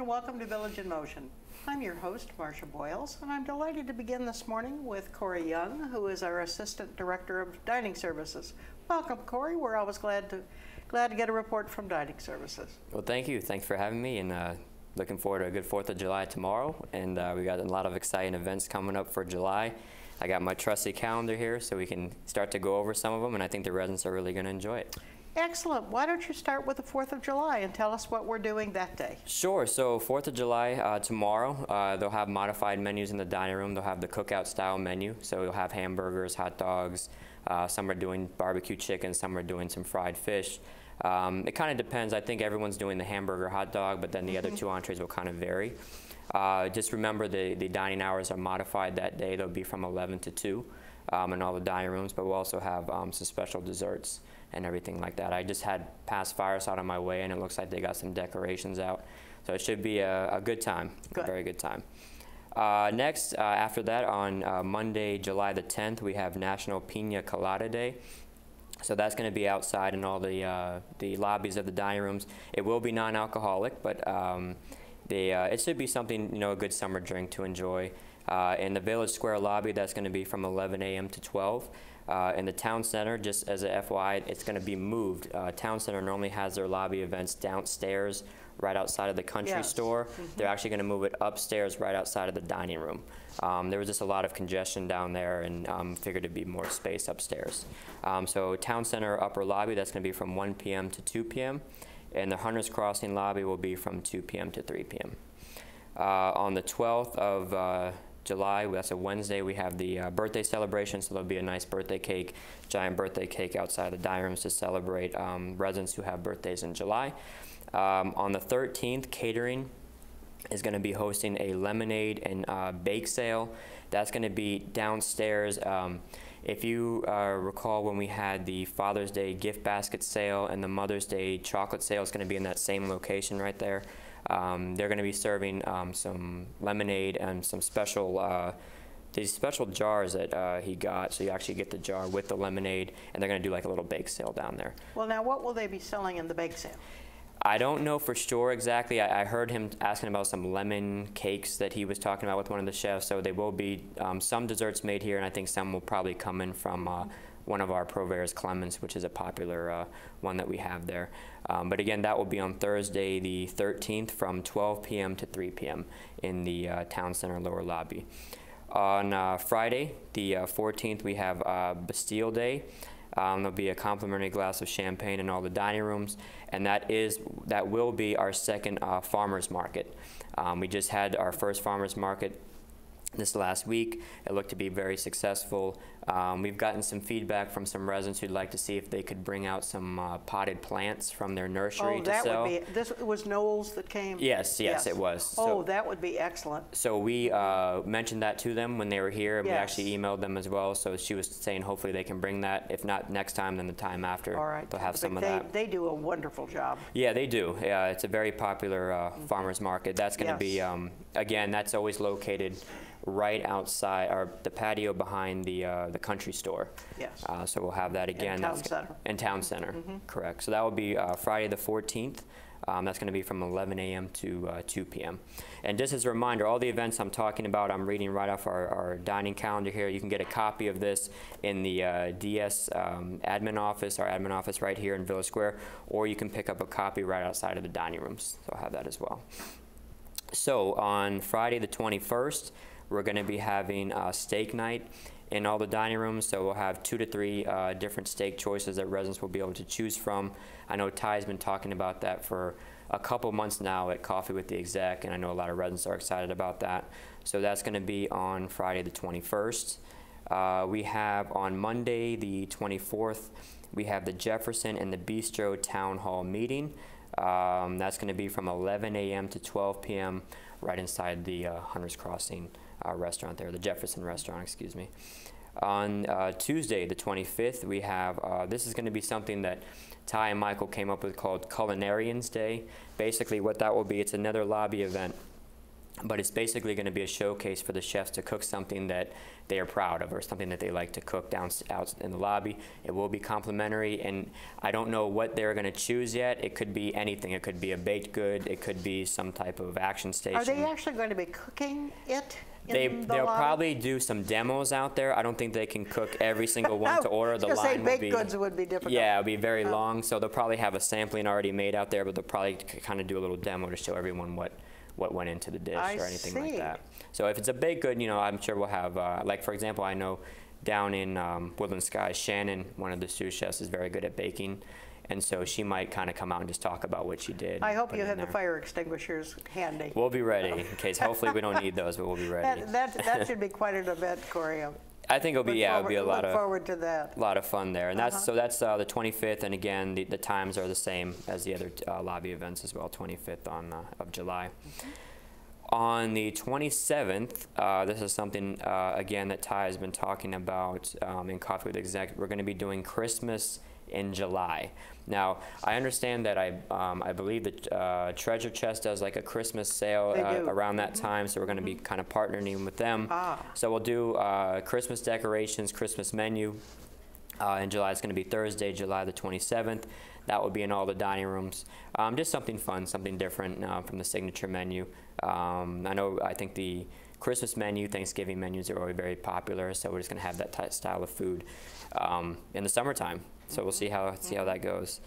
and welcome to Village in Motion. I'm your host, Marcia Boyles, and I'm delighted to begin this morning with Corey Young, who is our Assistant Director of Dining Services. Welcome, Corey. We're always glad to get a report from Dining Services. Well, thank you. Thanks for having me, and looking forward to a good 4th of July tomorrow. And we got a lot of exciting events coming up for July. I got my trusty calendar here so we can start to go over some of them, and I think the residents are really going to enjoy it. Excellent. Why don't you start with the 4th of July and tell us what we're doing that day? Sure. So 4th of July, tomorrow, they'll have modified menus in the dining room. They'll have the cookout style menu. So you'll have hamburgers, hot dogs. Some are doing barbecue chicken. Some are doing some fried fish. It kind of depends. I think everyone's doing the hamburger hot dog, but then the other two entrees will kind of vary. Just remember the dining hours are modified that day. They'll be from 11 to 2 in all the dining rooms, but we'll also have some special desserts and everything like that. I just had past fireside on my way, and it looks like they got some decorations out. So it should be a good time, a very good time. Next, after that, on Monday, July the 10th, we have National Pina Colada Day. So that's going to be outside in all the lobbies of the dining rooms. It will be non-alcoholic, but it should be something, you know, a good summer drink to enjoy. In the Village Square lobby, that's going to be from 11 a.m. to 12. In the Town Center, just as a FYI, it's going to be moved. Town Center normally has their lobby events downstairs right outside of the country store. They're actually going to move it upstairs right outside of the dining room. There was just a lot of congestion down there, and figured it'd be more space upstairs. So Town Center upper lobby, that's going to be from 1 p.m. to 2 p.m. And the Hunters Crossing lobby will be from 2 p.m. to 3 p.m. On the 12th of July, that's a Wednesday, we have the birthday celebration, so there'll be a nice birthday cake, giant birthday cake outside the dining rooms to celebrate residents who have birthdays in July. On the 13th, catering is going to be hosting a lemonade and bake sale. That's going to be downstairs. If you recall, when we had the Father's Day gift basket sale and the Mother's Day chocolate sale, it's going to be in that same location right there. They're going to be serving some lemonade and some special, these special jars that he got. So you actually get the jar with the lemonade, and they're going to do like a little bake sale down there. Well, now what will they be selling in the bake sale? I don't know for sure exactly. I heard him asking about some lemon cakes that he was talking about with one of the chefs. So there will be some desserts made here, and I think some will probably come in from one of our purveyors, Clemens, which is a popular one that we have there. But again, that will be on Thursday the 13th from 12 p.m. to 3 p.m. in the Town Center lower lobby. On Friday, the 14th, we have Bastille Day. There'll be a complimentary glass of champagne in all the dining rooms, and that will be our second farmers market. We just had our first farmers market this last week. It looked to be very successful. We've gotten some feedback from some residents who'd like to see if they could bring out some potted plants from their nursery to sell. Would be, this was Knowles that came? Yes, it was. Oh, so, that would be excellent. So we mentioned that to them when they were here, and we actually emailed them as well. So she was saying hopefully they can bring that. If not next time, then the time after. All right. They'll have some of that. They do a wonderful job. Yeah, they do. Yeah, it's a very popular farmers market. That's going to be, again, that's always located right outside, or the patio behind the country store. Yes. So we'll have that again. In Town Center. Correct. So that will be Friday the 14th. That's going to be from 11 a.m. to 2 p.m. And just as a reminder, all the events I'm talking about, I'm reading right off our dining calendar here. You can get a copy of this in the DS admin office, our admin office right here in Village Square, or you can pick up a copy right outside of the dining rooms. So I'll have that as well. So on Friday the 21st, we're going to be having steak night in all the dining rooms. So we'll have 2 to 3 different steak choices that residents will be able to choose from. I know Ty's been talking about that for a couple months now at Coffee with the Exec, and I know a lot of residents are excited about that. So that's going to be on Friday the 21st. We have on Monday the 24th, we have the Jefferson and the Bistro Town Hall meeting. That's going to be from 11 a.m. to 12 p.m. right inside the Hunters Crossing restaurant there, the Jefferson restaurant, excuse me. On Tuesday, the 25th, we have, this is going to be something that Ty and Michael came up with called Culinarians Day. Basically what that will be, it's another lobby event but it's basically going to be a showcase for the chefs to cook something that they are proud of or something that they like to cook out in the lobby. It will be complimentary, and I don't know what they're going to choose yet. It could be anything. It could be a baked good. It could be some type of action station. Are they actually going to be cooking it? They'll probably do some demos out there. I don't think they can cook every single one to order. The line will baked be, goods would be difficult. Yeah, it'll be very long. So they'll probably have a sampling already made out there, but they'll probably kind of do a little demo to show everyone what went into the dish or anything like that. So if it's a baked good, you know, I'm sure we'll have, like for example, I know down in Woodland Skies, Shannon, one of the sous chefs, is very good at baking. And so she might kind of come out and just talk about what she did. I hope you have the fire extinguishers handy. We'll be ready in case. Hopefully we don't need those, but we'll be ready. That should be quite an event, Corey. I think it'll be it'll be a lot look forward to that. Lot of fun there, and that's the 25th, and again the times are the same as the other lobby events as well. 25th of July. On the 27th, this is something again that Ty has been talking about in Coffee with Exec. We're going to be doing Christmas in July. Now, I understand that I believe that Treasure Chest does like a Christmas sale around that time, so we're going to be kind of partnering with them. So we'll do Christmas decorations, Christmas menu. In July, it's going to be Thursday, July the 27th. That will be in all the dining rooms. Just something fun, something different from the signature menu. I think the Christmas menu, Thanksgiving menus are already very popular, so we're just going to have that style of food in the summertime. So we'll see how that goes.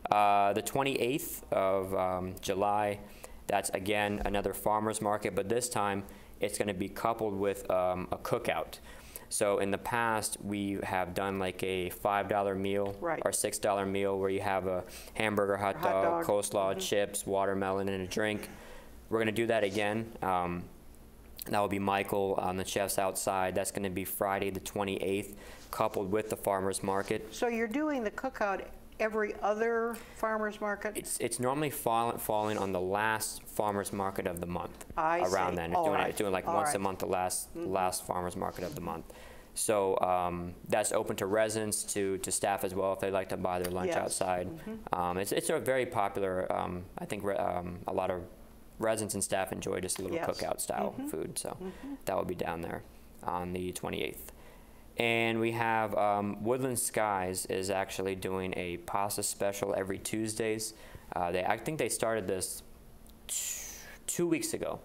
The 28th of July, that's again another farmers market, but this time it's going to be coupled with a cookout. So in the past, we have done like a $5 meal or $6 meal where you have a hamburger, hot dog, coleslaw, chips, watermelon, and a drink. We're going to do that again. That will be Michael on the chefs outside. That's going to be Friday the 28th, coupled with the farmers market. So you're doing the cookout every other farmers market? It's normally falling on the last farmers market of the month. Around then. It's doing like once a month, the last farmers market of the month. So that's open to residents, to staff as well if they like to buy their lunch outside. It's a very popular, I think a lot of residents and staff enjoy just a little cookout style food. So that will be down there on the 28th. And we have Woodland Skies is actually doing a pasta special every Tuesdays. I think they started this 2 weeks ago,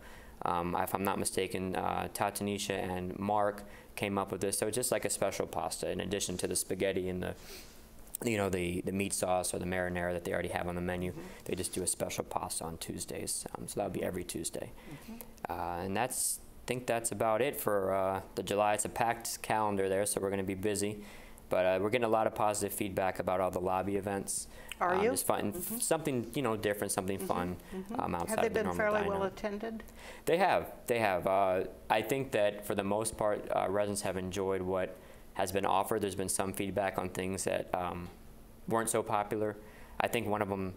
if I'm not mistaken. Tatanisha and Mark came up with this. So it's just like a special pasta in addition to the spaghetti and the meat sauce or the marinara that they already have on the menu. They just do a special pasta on Tuesdays. So that'll be every Tuesday. And I think that's about it for the July. It's a packed calendar there, so we're going to be busy. But we're getting a lot of positive feedback about all the lobby events. Are you? Just fun, something different, something fun outside Have they of the been normal fairly dine-out. well attended? They have. They have. I think that for the most part, residents have enjoyed what has been offered. There's been some feedback on things that weren't so popular. I think one of them,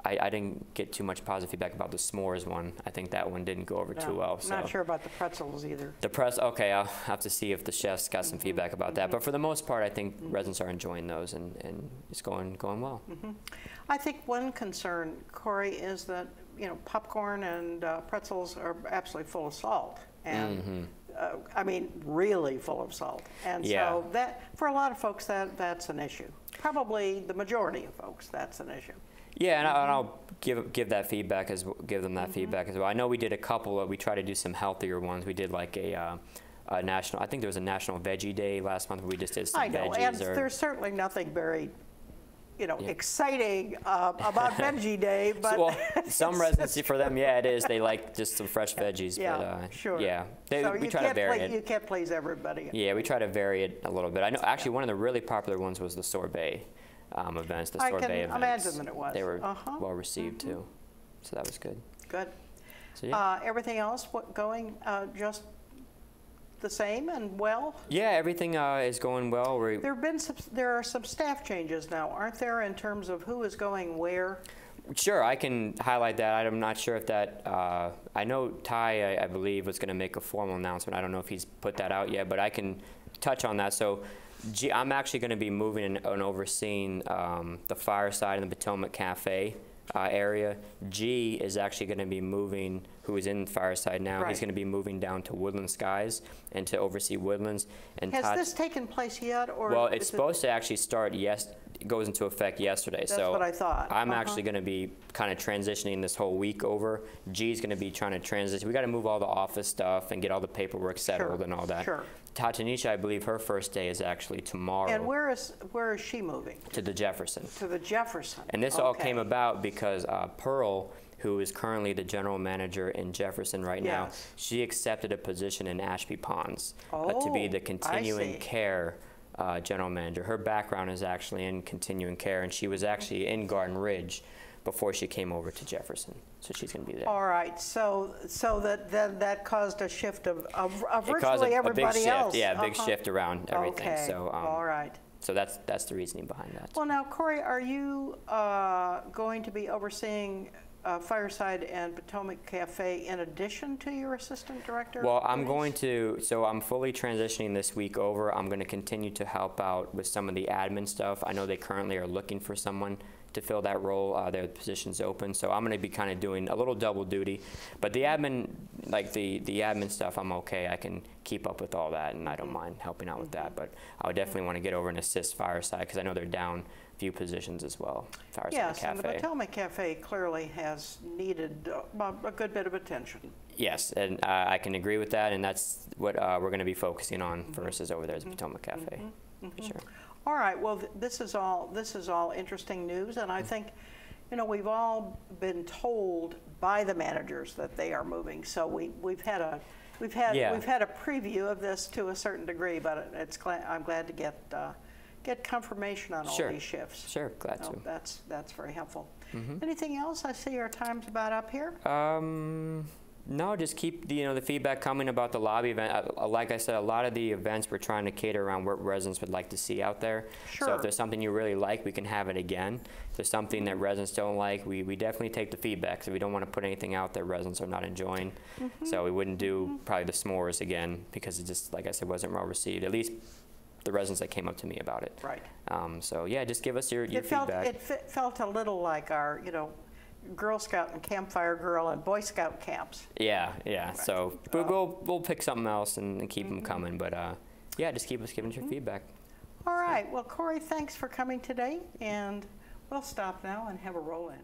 I didn't get too much positive feedback about the s'mores one. I think that one didn't go over too well. I'm not sure about the pretzels either. Okay, I'll have to see if the chefs got some feedback about that. But for the most part, I think residents are enjoying those, and it's going well. I think one concern, Corey, is that popcorn and pretzels are absolutely full of salt, and I mean really full of salt, and so that for a lot of folks that's an issue. Probably the majority of folks, that's an issue. Yeah, and I'll give that feedback give them that feedback as well. I know we did a couple. We tried to do some healthier ones. We did like a national. I think there was a National Veggie Day last month where we just did some veggies. I know, and there's certainly nothing very, exciting about Veggie Day, but well, some residency for them, it is. They like just some fresh veggies. Yeah, but, sure. Yeah, so we try to vary it. You can't please everybody. Yeah, we try to vary it a little bit. I know actually one of the really popular ones was the sorbet events. The sorbet events. I can imagine that it was. They were well received too, so that was good. Good. So, yeah. Everything else going just the same and well? Yeah, everything is going well. There are some staff changes now, aren't there, in terms of who is going where? Sure, I can highlight that. I'm not sure if that. I know Ty, I believe, was going to make a formal announcement. I don't know if he's put that out yet, but I can touch on that. So, I'm actually going to be moving and overseeing the Fireside and the Potomac Cafe area. G is actually going to be moving who is in Fireside now. Right. He's going to be moving down to Woodland Skies and to oversee Woodlands. And Has this taken place yet? Or well, it's supposed to actually start, it goes into effect yesterday. That's so what I thought. I'm actually going to be kind of transitioning this whole week over. G's going to be trying to transition. We got to move all the office stuff and get all the paperwork settled and all that. Sure. Tatanisha, I believe her first day is actually tomorrow. And where is she moving? To the Jefferson. To the Jefferson. And this all came about because Pearl, who is currently the general manager in Jefferson right now, she accepted a position in Ashby Ponds to be the continuing care general manager. Her background is actually in continuing care, and she was actually in Garden Ridge before she came over to Jefferson. So she's going to be there. All right. So that caused a shift of virtually caused a everybody big else. shift, yeah, a big shift around everything. Okay. So, all right. So that's the reasoning behind that. Well, now, Corey, are you going to be overseeing Fireside and Potomac Cafe in addition to your assistant director? Well, I'm going to, so I'm fully transitioning this week over. I'm going to continue to help out with some of the admin stuff. I know they currently are looking for someone to fill that role. Their position's open, so I'm going to be kind of doing a little double duty. But the admin, like the admin stuff, I'm okay. I can keep up with all that, and I don't mind helping out with that. But I would definitely want to get over and assist Fireside because I know they're down a few positions as well. Fireside yes, Cafe. And the Potomac Cafe clearly has needed a good bit of attention. Yes, and I can agree with that, and that's what we're going to be focusing on first is over there is the Potomac Cafe, for sure. All right. Well, this is all interesting news, and I think, you know, we've all been told by the managers that they are moving. So we've had a preview of this to a certain degree, but I'm glad to get confirmation on all these shifts. Sure, glad to. That's very helpful. Anything else? I see our time's about up here. No, just keep the feedback coming about the lobby event. Like I said, a lot of the events we're trying to cater around what residents would like to see out there. Sure. So if there's something you really like, we can have it again. If there's something that residents don't like, we definitely take the feedback. So we don't want to put anything out that residents are not enjoying. So we wouldn't do probably the s'mores again because it just, like I said, wasn't well received. At least the residents that came up to me about it. Right. So yeah, just give us your feedback. It felt a little like our, Girl Scout and Campfire Girl and Boy Scout camps. Yeah. Right. So we'll pick something else and keep them coming. But yeah, just keep us giving us your feedback. All right. Well, Corey, thanks for coming today, and we'll stop now and have a roll in.